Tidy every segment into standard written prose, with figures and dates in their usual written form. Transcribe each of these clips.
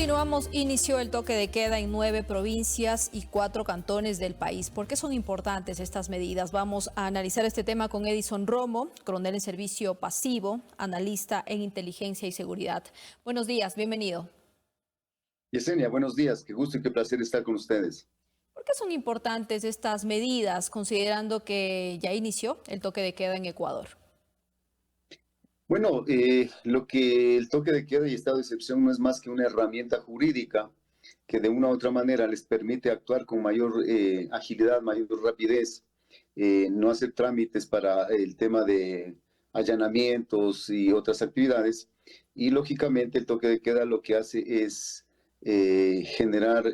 Continuamos, inició el toque de queda en 9 provincias y 4 cantones del país. ¿Por qué son importantes estas medidas? Vamos a analizar este tema con Edison Romo, coronel en servicio pasivo, analista en inteligencia y seguridad. Buenos días, bienvenido. Yesenia, buenos días. Qué gusto y qué placer estar con ustedes. ¿Por qué son importantes estas medidas, considerando que ya inició el toque de queda en Ecuador? Bueno, lo que el toque de queda y estado de excepción no es más que una herramienta jurídica que de una u otra manera les permite actuar con mayor agilidad, mayor rapidez, no hacer trámites para el tema de allanamientos y otras actividades. Y lógicamente el toque de queda lo que hace es generar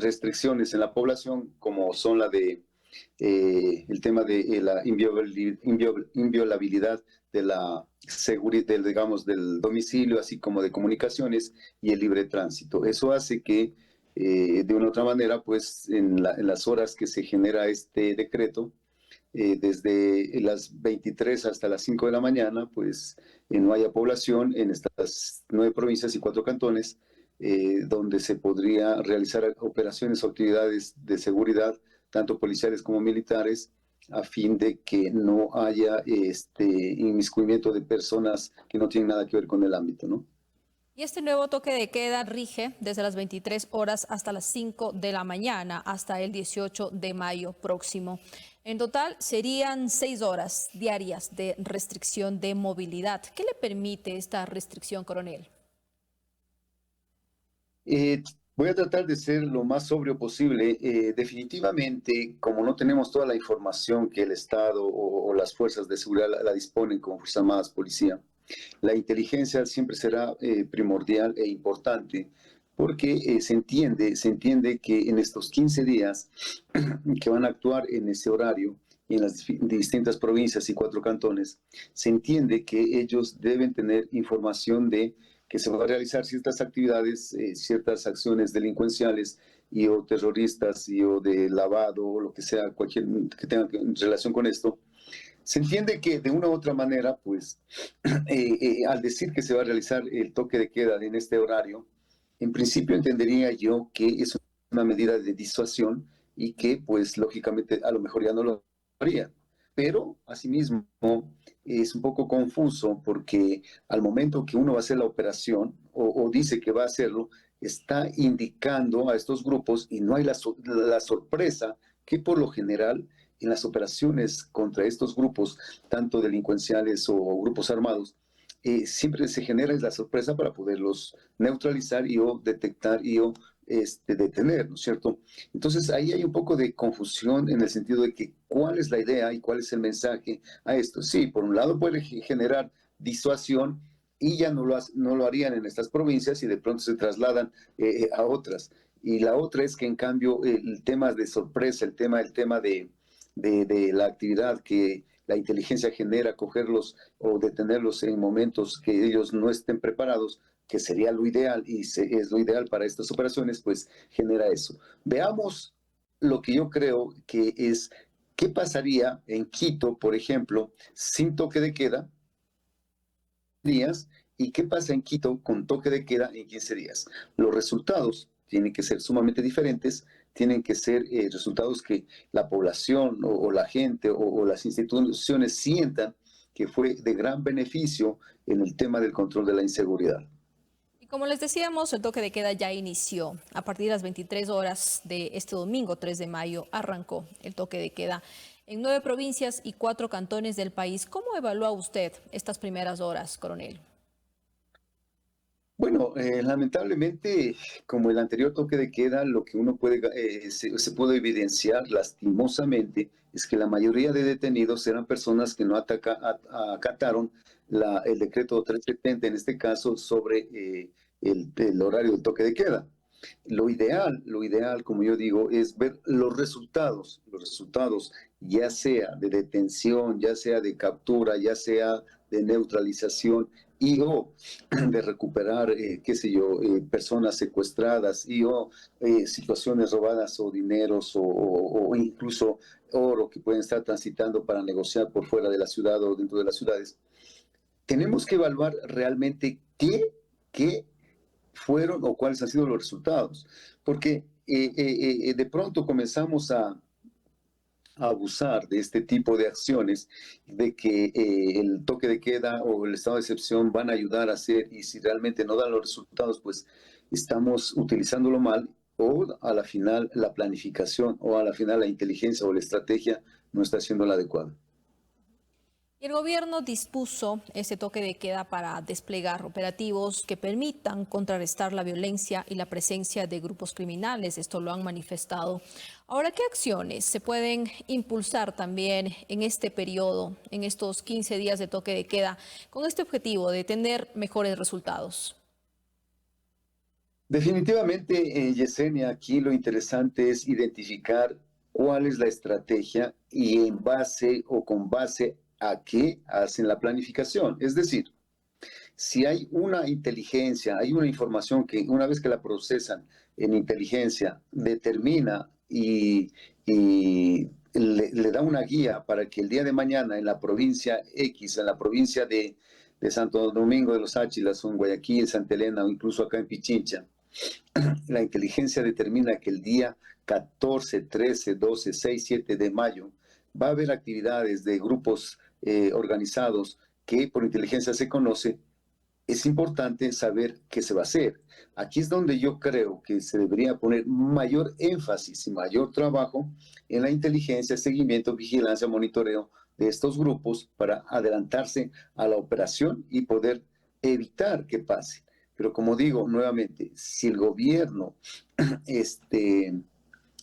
restricciones en la población, como son la de el tema de la inviolabilidad de la seguridad, digamos, del domicilio, así como de comunicaciones y el libre tránsito. Eso hace que, de una u otra manera, pues en las horas que se genera este decreto, desde las 23 hasta las 5 de la mañana, pues no haya población en estas 9 provincias y 4 cantones, donde se podría realizar operaciones o actividades de seguridad, tanto policiales como militares, a fin de que no haya inmiscuimiento de personas que no tienen nada que ver con el ámbito, ¿no? Y este nuevo toque de queda rige desde las 23 horas hasta las 5 de la mañana, hasta el 18 de mayo próximo. En total serían 6 horas diarias de restricción de movilidad. ¿Qué le permite esta restricción, coronel? Eh, Voy a tratar de ser lo más sobrio posible. Definitivamente, como no tenemos toda la información que el Estado o las fuerzas de seguridad la disponen como Fuerzas Armadas, Policía, la inteligencia siempre será primordial e importante porque se entiende que en estos 15 días que van a actuar en ese horario en las distintas provincias y 4 cantones, se entiende que ellos deben tener información de que se van a realizar ciertas actividades, ciertas acciones delincuenciales y o terroristas y o de lavado o lo que sea, cualquier que tenga relación con esto. Se entiende que de una u otra manera, pues, al decir que se va a realizar el toque de queda en este horario, en principio entendería yo que es una medida de disuasión y que, pues, lógicamente, a lo mejor ya no lo harían. Pero, asimismo, es un poco confuso porque al momento que uno va a hacer la operación o dice que va a hacerlo, está indicando a estos grupos y no hay la sorpresa que por lo general en las operaciones contra estos grupos, tanto delincuenciales o grupos armados, siempre se genera la sorpresa para poderlos neutralizar y o detectar y o detener, ¿no es cierto? Entonces ahí hay un poco de confusión en el sentido de que cuál es la idea y cuál es el mensaje a esto. Sí, por un lado puede generar disuasión y ya no lo harían en estas provincias y de pronto se trasladan a otras. Y la otra es que en cambio el tema de sorpresa, el tema de la actividad que la inteligencia genera, cogerlos o detenerlos en momentos que ellos no estén preparados, que sería lo ideal y es lo ideal para estas operaciones, pues genera eso. Veamos lo que yo creo que es, ¿qué pasaría en Quito, por ejemplo, sin toque de queda días? ¿Y qué pasa en Quito con toque de queda en 15 días? Los resultados tienen que ser sumamente diferentes, tienen que ser resultados que la población o la gente o las instituciones sientan que fue de gran beneficio en el tema del control de la inseguridad. Y como les decíamos, el toque de queda ya inició. A partir de las 23 horas de este domingo, 3 de mayo, arrancó el toque de queda en 9 provincias y 4 cantones del país. ¿Cómo evalúa usted estas primeras horas, coronel? Bueno, lamentablemente, como el anterior toque de queda, lo que uno puede, se puede evidenciar lastimosamente es que la mayoría de detenidos eran personas que no acataron el decreto 370, en este caso, sobre el horario del toque de queda. Lo ideal, como yo digo, es ver los resultados, ya sea de detención, ya sea de captura, ya sea de neutralización y o de recuperar, qué sé yo, personas secuestradas y o situaciones robadas o dineros o incluso oro que pueden estar transitando para negociar por fuera de la ciudad o dentro de las ciudades. Tenemos que evaluar realmente qué fueron o cuáles han sido los resultados. Porque de pronto comenzamos a abusar de este tipo de acciones, de que el toque de queda o el estado de excepción van a ayudar a hacer, y si realmente no dan los resultados, pues estamos utilizándolo mal, o a la final la planificación, o a la final la inteligencia o la estrategia no está siendo la adecuada. Y el gobierno dispuso ese toque de queda para desplegar operativos que permitan contrarrestar la violencia y la presencia de grupos criminales. Esto lo han manifestado. Ahora, ¿qué acciones se pueden impulsar también en este periodo, en estos 15 días de toque de queda, con este objetivo de tener mejores resultados? Definitivamente, Yesenia, aquí lo interesante es identificar cuál es la estrategia y en base o con base a qué hacen la planificación. Es decir, si hay una inteligencia, hay una información que una vez que la procesan en inteligencia, determina y le da una guía para que el día de mañana en la provincia X, en la provincia de Santo Domingo de los Áchilas, o en Guayaquil, Santa Elena, o incluso acá en Pichincha, la inteligencia determina que el día 14, 13, 12, 6, 7 de mayo va a haber actividades de grupos organizados que por inteligencia se conoce. Es importante saber qué se va a hacer. Aquí es donde yo creo que se debería poner mayor énfasis y mayor trabajo en la inteligencia, seguimiento, vigilancia, monitoreo de estos grupos para adelantarse a la operación y poder evitar que pase. Pero como digo nuevamente, si el gobierno este,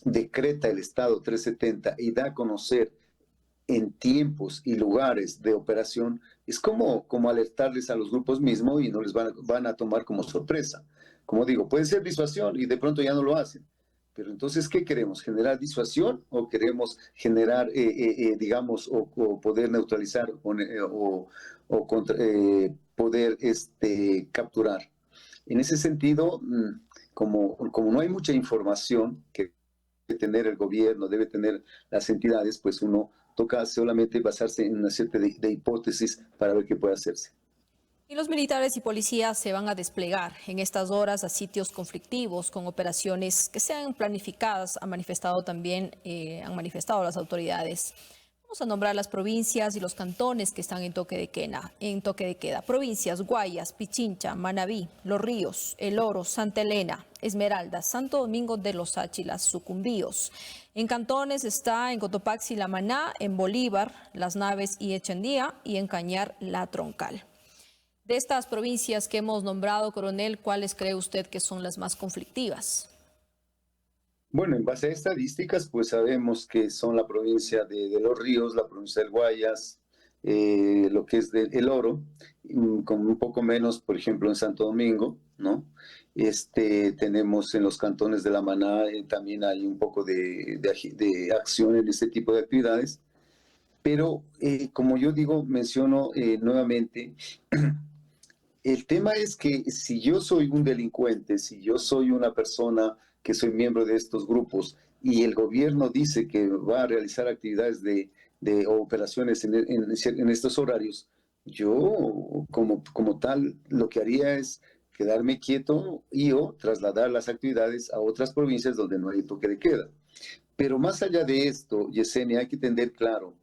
decreta el Estado 370 y da a conocer en tiempos y lugares de operación, es como alertarles a los grupos mismos y no les van a tomar como sorpresa. Como digo, puede ser disuasión y de pronto ya no lo hacen. Pero entonces, ¿qué queremos? ¿Generar disuasión o queremos generar, digamos, o poder neutralizar o poder capturar? En ese sentido, como no hay mucha información que debe tener el gobierno, debe tener las entidades, pues uno toca solamente basarse en una serie de hipótesis para ver qué puede hacerse. Y los militares y policías se van a desplegar en estas horas a sitios conflictivos con operaciones que sean planificadas, han manifestado las autoridades. Vamos a nombrar las provincias y los cantones que están en toque de queda. Provincias: Guayas, Pichincha, Manabí, Los Ríos, El Oro, Santa Elena, Esmeralda, Santo Domingo de los Áchilas, Sucumbíos. En cantones está en Cotopaxi, La Maná, en Bolívar, Las Naves y Echandía, y en Cañar, La Troncal. De estas provincias que hemos nombrado, coronel, ¿cuáles cree usted que son las más conflictivas? Bueno, en base a estadísticas, pues sabemos que son la provincia de Los Ríos, la provincia del Guayas, lo que es El Oro, con un poco menos, por ejemplo, en Santo Domingo, ¿no? Tenemos en los cantones de La Maná, también hay un poco de acción en este tipo de actividades, pero como yo digo, menciono nuevamente, el tema es que si yo soy un delincuente, si yo soy una persona que soy miembro de estos grupos y el gobierno dice que va a realizar actividades o operaciones en estos horarios, yo como tal lo que haría es quedarme quieto y o trasladar las actividades a otras provincias donde no hay toque de queda. Pero más allá de esto, Yesenia, hay que tener claro,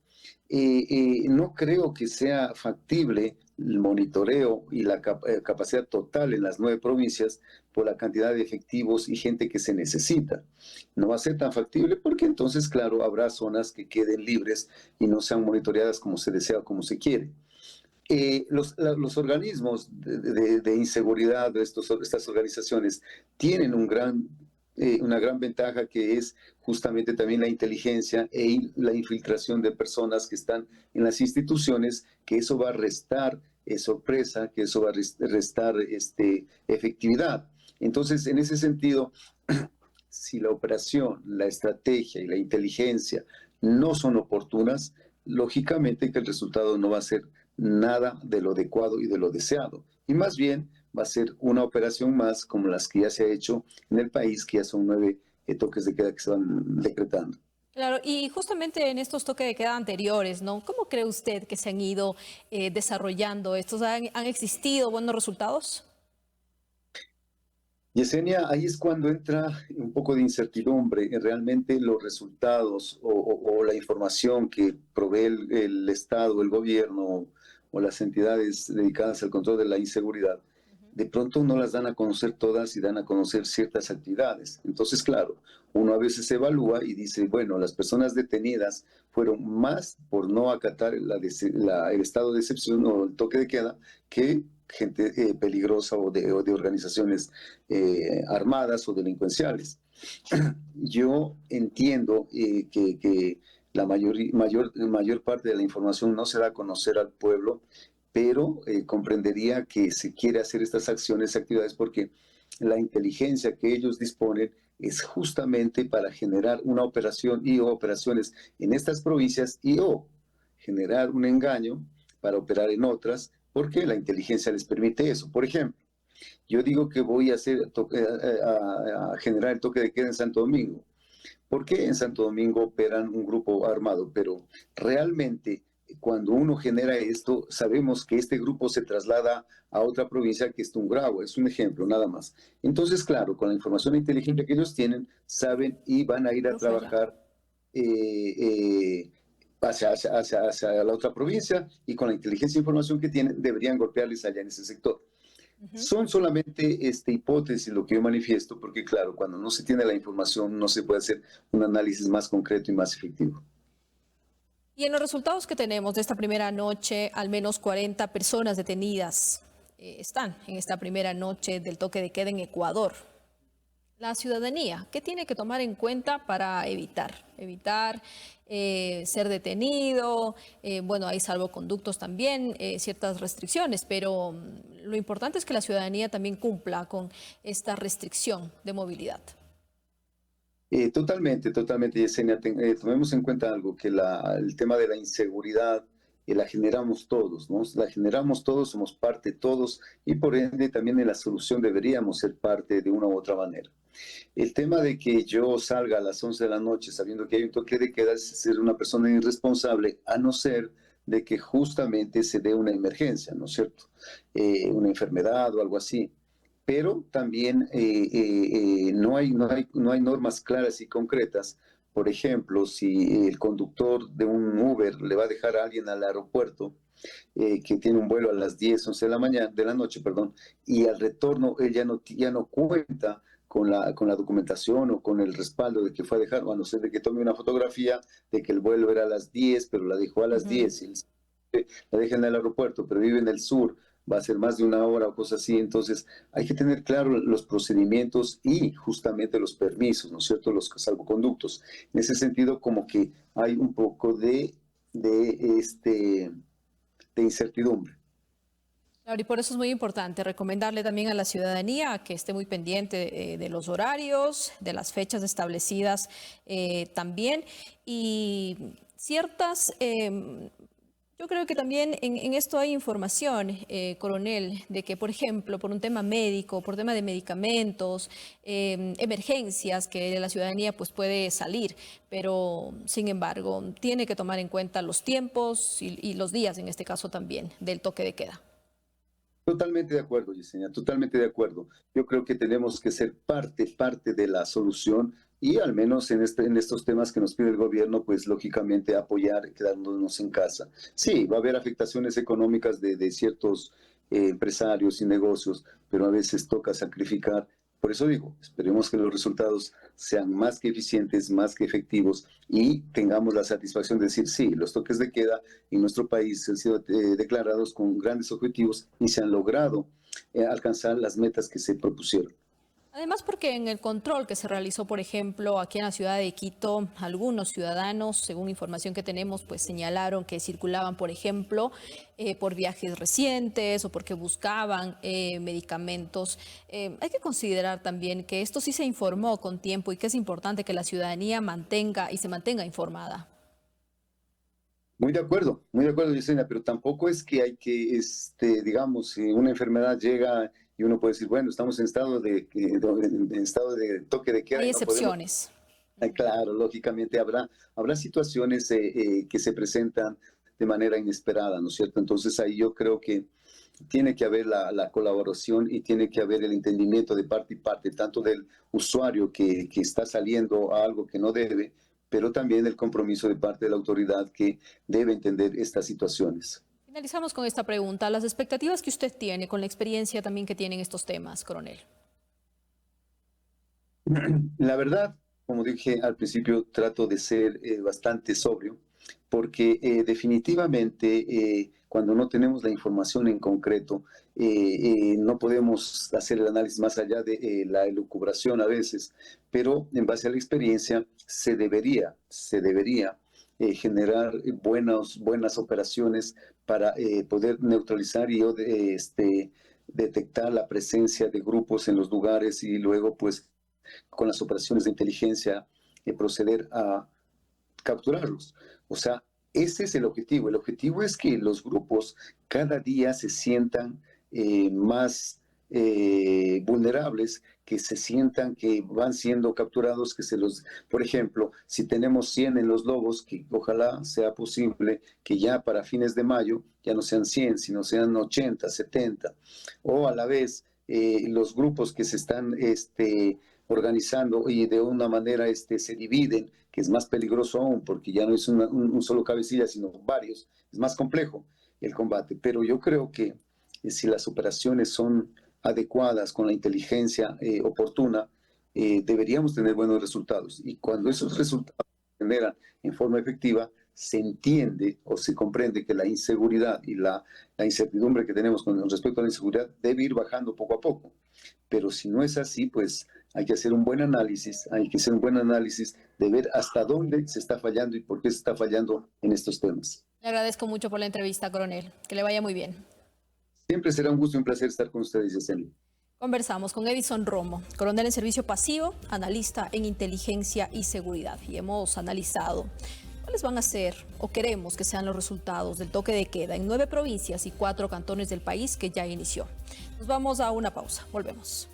no creo que sea factible el monitoreo y la capacidad total en las 9 provincias por la cantidad de efectivos y gente que se necesita. No va a ser tan factible porque entonces, claro, habrá zonas que queden libres y no sean monitoreadas como se desea o como se quiere. Los organismos de inseguridad de estas organizaciones tienen una gran ventaja, que es justamente también la inteligencia la infiltración de personas que están en las instituciones, que eso va a restar sorpresa, que eso va a restar efectividad. Entonces, en ese sentido, si la operación, la estrategia y la inteligencia no son oportunas, lógicamente que el resultado no va a ser nada de lo adecuado y de lo deseado. Y más bien va a ser una operación más como las que ya se ha hecho en el país, que ya son 9 toques de queda que se van decretando. Claro, y justamente en estos toques de queda anteriores, ¿no? ¿Cómo cree usted que se han ido desarrollando estos? ¿Han existido buenos resultados? Yesenia, ahí es cuando entra un poco de incertidumbre en realmente los resultados o la información que provee el Estado, el gobierno o las entidades dedicadas al control de la inseguridad. De pronto no las dan a conocer todas y dan a conocer ciertas actividades. Entonces, claro, uno a veces evalúa y dice, bueno, las personas detenidas fueron más por no acatar el estado de excepción o el toque de queda que gente peligrosa o de organizaciones armadas o delincuenciales. Yo entiendo que la mayor parte de la información no se da a conocer al pueblo, pero comprendería que se quiere hacer estas acciones y actividades porque la inteligencia que ellos disponen es justamente para generar una operación y o operaciones en estas provincias y o generar un engaño para operar en otras, porque la inteligencia les permite eso. Por ejemplo, yo digo que voy a a generar el toque de queda en Santo Domingo. ¿Por qué en Santo Domingo operan un grupo armado? Pero realmente cuando uno genera esto, sabemos que este grupo se traslada a otra provincia que es Tungurahua, es un ejemplo nada más. Entonces, claro, con la información inteligente que ellos tienen, saben y van a ir a Los allá. trabajar hacia la otra provincia y con la inteligencia e información que tienen, deberían golpearles allá en ese sector. Ujú. Son solamente hipótesis lo que yo manifiesto, porque claro, cuando no se tiene la información no se puede hacer un análisis más concreto y más efectivo. Y en los resultados que tenemos de esta primera noche, al menos 40 personas detenidas están en esta primera noche del toque de queda en Ecuador. La ciudadanía, ¿qué tiene que tomar en cuenta para evitar ser detenido? Bueno, hay salvoconductos también, ciertas restricciones, pero lo importante es que la ciudadanía también cumpla con esta restricción de movilidad. Totalmente, Yesenia. Tomemos en cuenta algo, que el tema de la inseguridad la generamos todos, ¿no? La generamos todos, somos parte todos y por ende también en la solución deberíamos ser parte de una u otra manera. El tema de que yo salga a las 11 de la noche sabiendo que hay un toque de queda es ser una persona irresponsable, a no ser de que justamente se dé una emergencia, ¿no es cierto? Una enfermedad o algo así. Pero también no hay normas claras y concretas. Por ejemplo, si el conductor de un Uber le va a dejar a alguien al aeropuerto, que tiene un vuelo a las 10 11 de la mañana, de la noche, perdón, y al retorno él ya no cuenta con la documentación o con el respaldo de que fue a dejar, o a no ser de que tome una fotografía de que el vuelo era a las 10 pero la dejó a las Ujú. 10 y la deja en el aeropuerto, pero vive en el sur, va a ser más de una hora o cosas así. Entonces, hay que tener claro los procedimientos y justamente los permisos, ¿no es cierto? Los salvoconductos. En ese sentido, como que hay un poco de, este, de incertidumbre. Claro, y por eso es muy importante recomendarle también a la ciudadanía que esté muy pendiente de los horarios, de las fechas establecidas también y ciertas, yo creo que también en esto hay información, coronel, de que, por ejemplo, por un tema médico, por tema de medicamentos, emergencias que la ciudadanía pues puede salir, pero sin embargo tiene que tomar en cuenta los tiempos y los días, en este caso también, del toque de queda. Totalmente de acuerdo, Yesenia, totalmente de acuerdo. Yo creo que tenemos que ser parte de la solución y al menos en estos temas que nos pide el gobierno, pues lógicamente apoyar quedándonos en casa. Sí, va a haber afectaciones económicas de ciertos empresarios y negocios, pero a veces toca sacrificar. Por eso digo, esperemos que los resultados sean más que eficientes, más que efectivos y tengamos la satisfacción de decir, sí, los toques de queda en nuestro país han sido declarados con grandes objetivos y se han logrado alcanzar las metas que se propusieron. Además, porque en el control que se realizó, por ejemplo, aquí en la ciudad de Quito, algunos ciudadanos, según información que tenemos, pues señalaron que circulaban, por ejemplo, por viajes recientes o porque buscaban medicamentos. Hay que considerar también que esto sí se informó con tiempo y que es importante que la ciudadanía mantenga y se mantenga informada. Muy de acuerdo, Yesenia, pero tampoco es que hay que, digamos, si una enfermedad llega y uno puede decir, bueno, estamos en estado de toque de queda Hay y no podemos. excepciones. Claro, lógicamente habrá situaciones que se presentan de manera inesperada, ¿no es cierto? Entonces ahí yo creo que tiene que haber la colaboración y tiene que haber el entendimiento de parte y parte, tanto del usuario que está saliendo a algo que no debe, pero también el compromiso de parte de la autoridad que debe entender estas situaciones. Finalizamos con esta pregunta. Las expectativas que usted tiene con la experiencia también que tiene en estos temas, coronel. La verdad, como dije al principio, trato de ser bastante sobrio, porque definitivamente cuando no tenemos la información en concreto, no podemos hacer el análisis más allá de la elucubración a veces, pero en base a la experiencia se debería generar buenas operaciones para poder neutralizar y detectar la presencia de grupos en los lugares y luego pues con las operaciones de inteligencia proceder a capturarlos. O sea, ese es el objetivo. El objetivo es que los grupos cada día se sientan más vulnerables, que se sientan que van siendo capturados, por ejemplo, si tenemos 100 en los Lobos, que ojalá sea posible que ya para fines de mayo ya no sean 100, sino sean 80, 70, o a la vez los grupos que se están organizando y de una manera se dividen, que es más peligroso aún, porque ya no es un solo cabecilla, sino varios, es más complejo el combate. Pero yo creo que si las operaciones son adecuadas con la inteligencia oportuna, deberíamos tener buenos resultados. Y cuando esos resultados se generan en forma efectiva, se entiende o se comprende que la inseguridad y la incertidumbre que tenemos con respecto a la inseguridad debe ir bajando poco a poco. Pero si no es así, pues hay que hacer un buen análisis, de ver hasta dónde se está fallando y por qué se está fallando en estos temas. Le agradezco mucho por la entrevista, coronel. Que le vaya muy bien. Siempre será un gusto y un placer estar con ustedes, Yesenia. Conversamos con Edison Romo, coronel en servicio pasivo, analista en inteligencia y seguridad. Y hemos analizado cuáles van a ser o queremos que sean los resultados del toque de queda en 9 provincias y 4 cantones del país que ya inició. Nos vamos a una pausa. Volvemos.